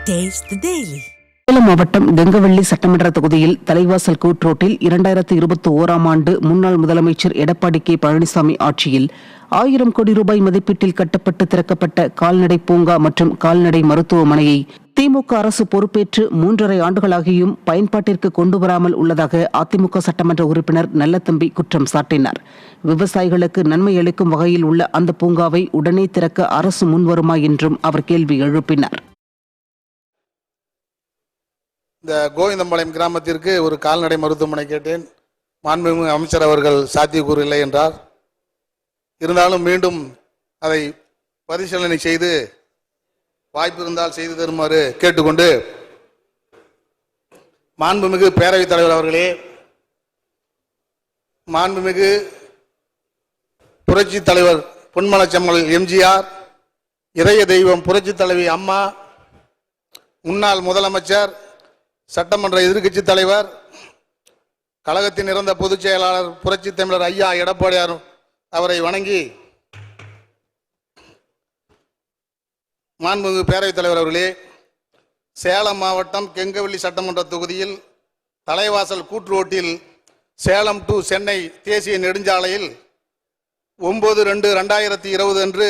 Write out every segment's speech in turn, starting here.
Taste the Daily. Salem மாவட்டம் கெங்கவள்ளி சட்டமன்ற தொகுதியில் தலைவாசல் கூட்ரோட்டில் 2021ஆம் ஆண்டு முன்னாள் முதலமைச்சர் எடப்பாடி கே பழனிசாமி ஆட்சியில் 1000 கோடி ரூபாய் மதிப்பீட்டில் கட்டப்பட்டு திறக்கப்பட்ட கால்நடை பூங்கா மற்றும் கால்நடை மருத்துவமனையை திமுக அரசு பொறுப்பேற்று 3.5 ஆண்டுகளாகியும் பயன்பாட்டிற்கு கொண்டு வராமல் உள்ளதாக அதிமுக சட்டமன்ற உறுப்பினர் நல்லதம்பி குற்றம் சாட்டினார். விவசாயிகளுக்கு நன்மை அளிக்கும் வகையில் உள்ள அந்த பூங்காவை உடனே திறக்க அரசு முன்வருமா என்றும் அவர் கேள்வி எழுப்பினார். இந்த கோவிந்தம்பாளையம் கிராமத்திற்கு ஒரு கால்நடை மருத்துவமனை கேட்டேன். மாண்புமிகு அமைச்சர் அவர்கள் சாத்தியக்கூறு இல்லை என்றார். இருந்தாலும் மீண்டும் அதை பரிசீலனை செய்து வாய்ப்பு இருந்தால் செய்து தருமாறு கேட்டுக்கொண்டு, மாண்புமிகு பேரவைத் தலைவர் அவர்களே, மாண்புமிகு புரட்சி தலைவர் பொன்மனச்செம்மல் எம்ஜிஆர், இதய தெய்வம் புரட்சி தலைவி அம்மா, முன்னாள் முதலமைச்சர், சட்டமன்ற எதிர்க்கட்சி தலைவர், கழகத்தின் இறந்த பொதுச் செயலாளர் புரட்சி தமிழர் ஐயா எடப்பாடியார் அவரை வணங்கி, மாண்புமிகு பேரவைத் தலைவர் அவர்களே, சேலம் மாவட்டம் கெங்கவள்ளி சட்டமன்ற தொகுதியில் தலைவாசல் கூட்ரோட்டில் சேலம் டு சென்னை தேசிய நெடுஞ்சாலையில் 9/2/2020 அன்று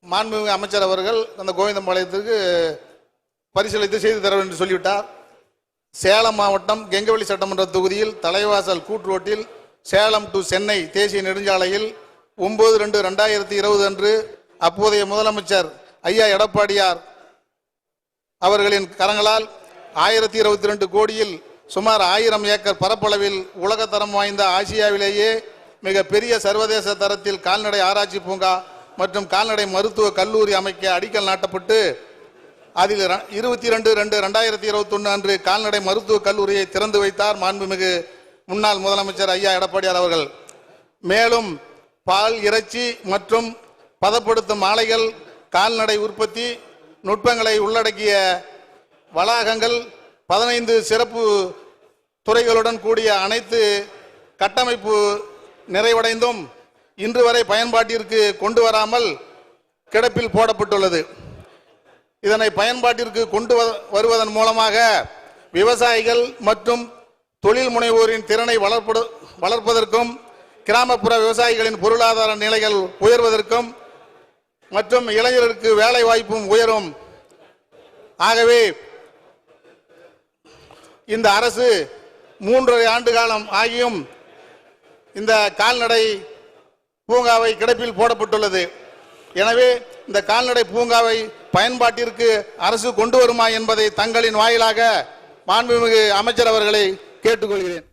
மாண்புமிகு அமைச்சர் அவர்கள் அந்த கோவிந்தம்பாளையத்திற்கு பரிசீலித்து செய்து தர என்று சொல்லிவிட்டார். சேலம் மாவட்டம் கெங்கவள்ளி சட்டமன்ற தொகுதியில் தலைவாசல் கூட்ரோட்டில் சேலம் டு சென்னை தேசிய நெடுஞ்சாலையில் 9/2/2020 அன்று அப்போதைய முதலமைச்சர் ஐயா எடப்பாடியார் அவர்களின் கரங்களால் 1022 கோடியில் சுமார் 1000 ஏக்கர் பரப்பளவில் உலகத்தரம் வாய்ந்த ஆசியாவிலேயே மிக பெரிய சர்வதேச தரத்தில் கால்நடை ஆராய்ச்சி பூங்கா மற்றும் கால்நடை மருத்துவ கல்லூரி அமைக்க அடிக்கல் நாட்டப்பட்டு அதில் 22/2/2021 அன்று கால்நடை மருத்துவக் கல்லூரியை திறந்து வைத்தார் மாண்புமிகு முன்னாள் முதலமைச்சர் ஐயா எடப்பாடியார் அவர்கள். மேலும் பால், இறைச்சி மற்றும் பதப்படுத்தும் ஆலைகள், கால்நடை உற்பத்தி நுட்பங்களை உள்ளடக்கிய வளாகங்கள், 15 சிறப்பு துறைகளுடன் கூடிய அனைத்து கட்டமைப்பு நிறைவடைந்தும் இன்று வரை பயன்பாட்டிற்கு கொண்டு வராமல் கிடப்பில் போடப்பட்டுள்ளது. இதனை பயன்பாட்டிற்கு கொண்டு வருவதன் மூலமாக விவசாயிகள் மற்றும் தொழில் முனைவோரின் திறனை வளர்ப்பதற்கும், கிராமப்புற விவசாயிகளின் பொருளாதார நிலைகள் உயர்வதற்கும் மற்றும் இளைஞர்களுக்கு வேலை வாய்ப்பும் உயரும். ஆகவே இந்த அரசு 3.5 ஆண்டு காலம் ஆகியும் இந்த கால்நடை பூங்காவை கிடப்பில் போடப்பட்டுள்ளது. எனவே இந்த கால்நடை பூங்காவை பயன்பாட்டிற்கு அரசு கொண்டு வருமா என்பதை தங்களின் வாயிலாக மாண்புமிகு அமைச்சர் அவர்களை கேட்டுக்கொள்கிறேன்.